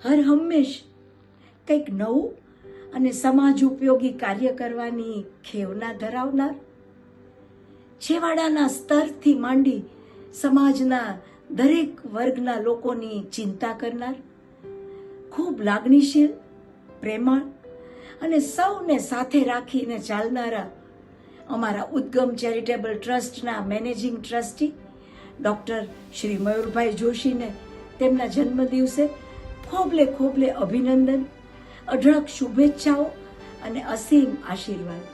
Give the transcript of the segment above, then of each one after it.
હર હંમેશ કંઈક નવું અને સમાજ ઉપયોગી કાર્ય કરવાની ખેવના ધરાવનાર, છેવાડાના સ્તરથી માંડી સમાજના દરેક વર્ગના લોકોની ચિંતા કરનાર, ખૂબ લાગણીશીલ, પ્રેમાળ અને સૌને સાથે રાખીને ચાલનારા અમારા ઉદ્ગમ ચેરિટેબલ ટ્રસ્ટના મેનેજિંગ ટ્રસ્ટી ડૉક્ટર શ્રી મયુરભાઈ જોશીને તેમના જન્મદિવસે ખોબલે ખોબલે અભિનંદન, અઢળક શુભેચ્છાઓ અને અસીમ આશીર્વાદ.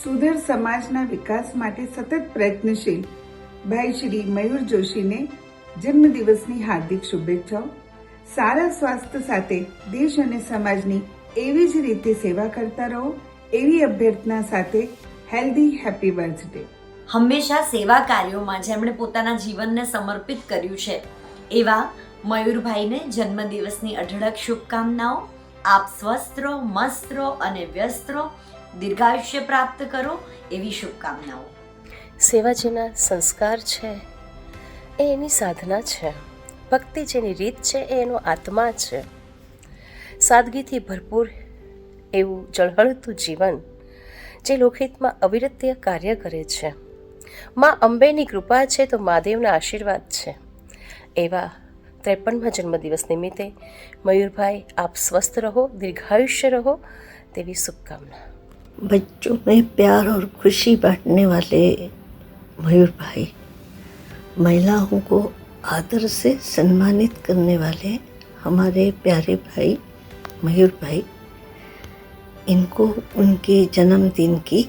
સુધર સમાજના વિકાસ માટે સતત પ્રયત્નશીલ ભાઈ શ્રી મયુર જોશીને જન્મદિવસની હાર્દિક શુભેચ્છાઓ. સારા સ્વાસ્થ્ય સાથે દેશ અને સમાજની એવી જ રીતે સેવા કરતા રહો એવી અભ્યર્થના સાથે હેલ્ધી હેપી બર્થડે. હંમેશા સેવા કાર્યોમાં જેમણે પોતાના જીવનને સમર્પિત કર્યું છે એવા મયુરભાઈને જન્મદિવસની અઢળક શુભકામનાઓ. આપ સ્વસ્થ રહો, મસ્ત રહો અને વ્યસ્ત રહો, દીર્ઘાયુષ્ય પ્રાપ્ત કરો એવી શુભકામનાઓ. સેવા જેના સંસ્કાર છે એ એની સાધના છે, ભક્તિ જેની રીત છે એ એનો આત્મા છે. સાદગીથી ભરપૂર એવું ઝળહળતું જીવન જે લોકહિતમાં અવિરતીય કાર્ય કરે છે. માં અંબેની કૃપા છે તો મહાદેવના આશીર્વાદ છે. એવા 53મા જન્મદિવસ નિમિત્તે મયુરભાઈ આપ સ્વસ્થ રહો, દીર્ઘાયુષ્ય રહો તેવી શુભકામના. बच्चों में प्यार और खुशी बांटने वाले मयूर भाई, महिलाओं को आदर से सम्मानित करने वाले हमारे प्यारे भाई मयूर भाई, इनको उनके जन्मदिन की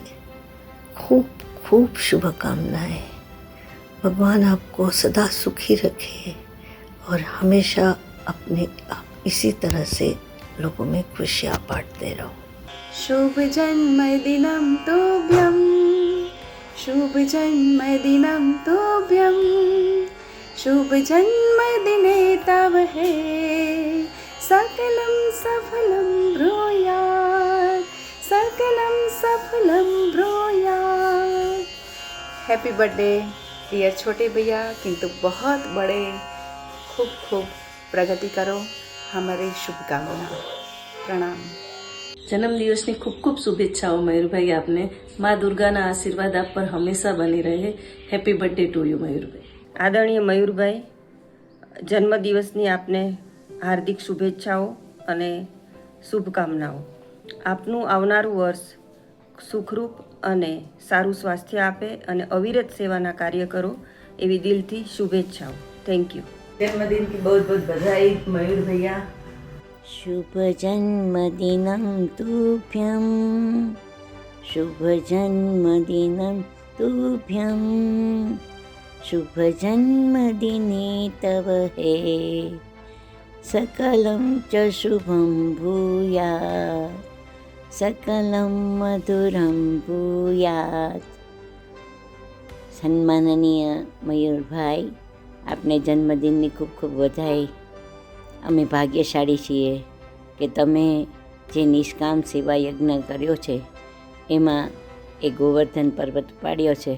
खूब खूब शुभकामनाएं. भगवान आपको सदा सुखी रखे और हमेशा अपने आप इसी तरह से लोगों में खुशियाँ बांटते रहो. शुभ जन्मदिनं तुभ्यं, शुभ जन्मदिनं तुभ्यं, शुभ जन्मदिने तव हे सकलं सफलं ब्रूयात्, सकलं सफलं ब्रूयात्. हैप्पी बर्थडे डियर छोटे भैया, किंतु बहुत बड़े, खूब खूब प्रगति करो, हमारी शुभकामना. प्रणाम. જન્મદિવસની ખૂબ ખૂબ શુભેચ્છાઓ મયુરભાઈ આપને. મા દુર્ગાના આશીર્વાદ આપ પર હંમેશા બની રહે. હેપી બર્થડે ટુ યુ મયુરભાઈ. આદરણીય મયુરભાઈ, જન્મદિવસની આપને હાર્દિક શુભેચ્છાઓ અને શુભકામનાઓ. આપનું આવનારું વર્ષ સુખરૂપ અને સારું સ્વાસ્થ્ય આપે અને અવિરત સેવાના કાર્ય કરો એવી દિલથી શુભેચ્છાઓ. Thank you. જન્મદિન की बहुत बहुत बधाई मयूर भैया. शुभ जन्मदिनं तुभ्यं, शुभ जन्मदिनं तुभ्यं, शुभ जन्मदिने तव हे सकलं च शुभं भूयात्, सकलं मधुरं भूयात्. સન્માનનીય મયુરભાઈ, આપને જન્મદિનની ખૂબ ખૂબ વધાઈ. અમે ભાગ્યશાળી છીએ કે તમે જે નિષ્કામ સેવા યજ્ઞ કર્યો છે એમાં એ ગોવર્ધન પર્વત પાડ્યો છે.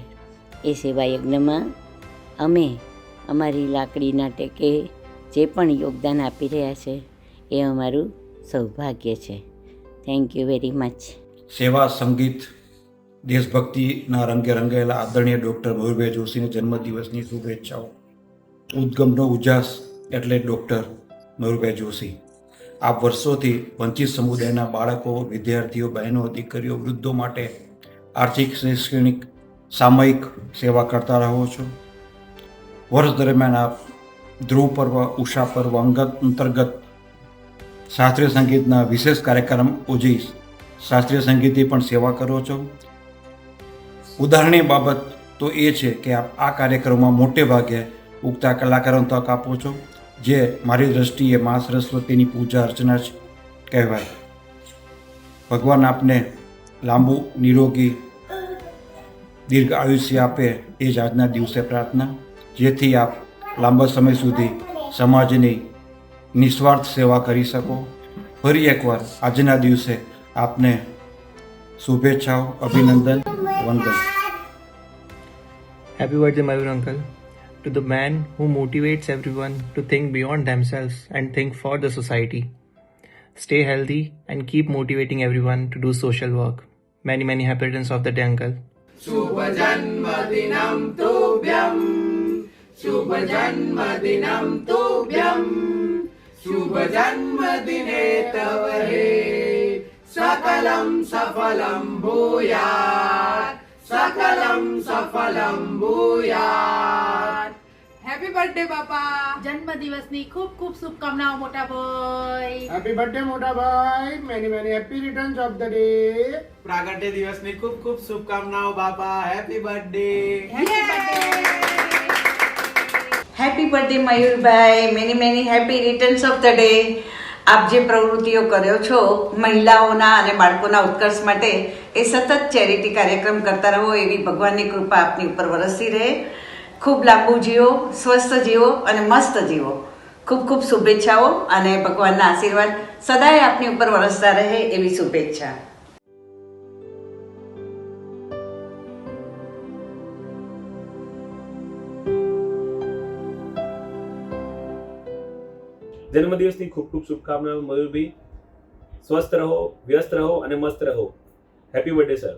એ સેવા યજ્ઞમાં અમે અમારી લાકડીના ટેકે જે પણ યોગદાન આપી રહ્યા છે એ અમારું સૌભાગ્ય છે. Thank you very much. સેવા, સંગીત, દેશભક્તિના રંગે રંગાયેલા આદરણીય ડૉક્ટર મયુરભાઈ જોશીને જન્મદિવસની શુભેચ્છાઓ. ઉદ્ગમનો ઉજાસ એટલે ડૉક્ટર મયુરભાઈ જોશી. આપ વર્ષોથી વંચિત સમુદાયના બાળકો, વિદ્યાર્થીઓ, બહેનો, દીકરીઓ, વૃદ્ધો માટે આર્થિક, શૈક્ષણિક, સામયિક સેવા કરતા રહો છો. વર્ષ દરમિયાન આપ ધ્રુવ પર્વ, ઉષા પર્વ અંતર્ગત શાસ્ત્રીય સંગીતના વિશેષ કાર્યક્રમ યોજી શાસ્ત્રીય સંગીતની પણ સેવા કરો છો. ઉદાહરણીય બાબત તો એ છે કે આપ આ કાર્યક્રમમાં મોટે ભાગે ઉગતા કલાકારોને તક આપો છો, જે મારી દ્રષ્ટિએ મા સરસ્વતીની પૂજા અર્ચના જ કહેવાય. ભગવાન આપને લાંબુ, નિરોગી, દીર્ઘ આયુષ્ય આપે એ જ આજના દિવસે પ્રાર્થના, જેથી આપ લાંબા સમય સુધી સમાજની નિસ્વાર્થ સેવા કરી શકો. ફરી એકવાર આજના દિવસે આપને શુભેચ્છાઓ, અભિનંદન, વંદન. Happy birthday, Mayur uncle, to the man who motivates everyone to think beyond themselves and think for the society. stay healthy, and keep motivating everyone to do social work. Many, many happy returns of the day, uncle. शुभ जन्मदिनं तुभ्यं शुभ जन्मदिनं तुभ्यं शुभ जन्मदिने तव हे सकलं सफलं भूयात् सकलं सफलं भूयात् happy birthday બાપા જન્મદિવસની ખૂબ ખૂબ શુભકામનાઓ મોટા ભાઈ હેપી બર્થડે મોટા ભાઈ many many happy returns of the day પ્રાગટ્ય દિવસની ખૂબ ખૂબ શુભકામનાઓ બાપા happy birthday happy birthday Mayurbhai many many happy returns of the day. આપ જે પ્રવૃત્તિઓ કર્યો છો મહિલાઓના અને બાળકોના ઉત્કર્ષ માટે એ સતત ચેરિટી કાર્યક્રમ કરતા રહો એવી ભગવાનની કૃપા આપની ઉપર વરસતી રહે. ખૂબ લાંબુ જીવો, સ્વસ્થ જીવો અને મસ્ત જીવો. ખૂબ ખૂબ શુભેચ્છાઓ અને ભગવાનના આશીર્વાદ સદાય આપની ઉપર વરસતા રહે એવી શુભેચ્છા. જન્મદિવસની ખૂબ ખૂબ શુભકામનાઓ મયુરભાઈ. સ્વસ્થ રહો, વ્યસ્ત રહો અને મસ્ત રહો. Happy birthday sir.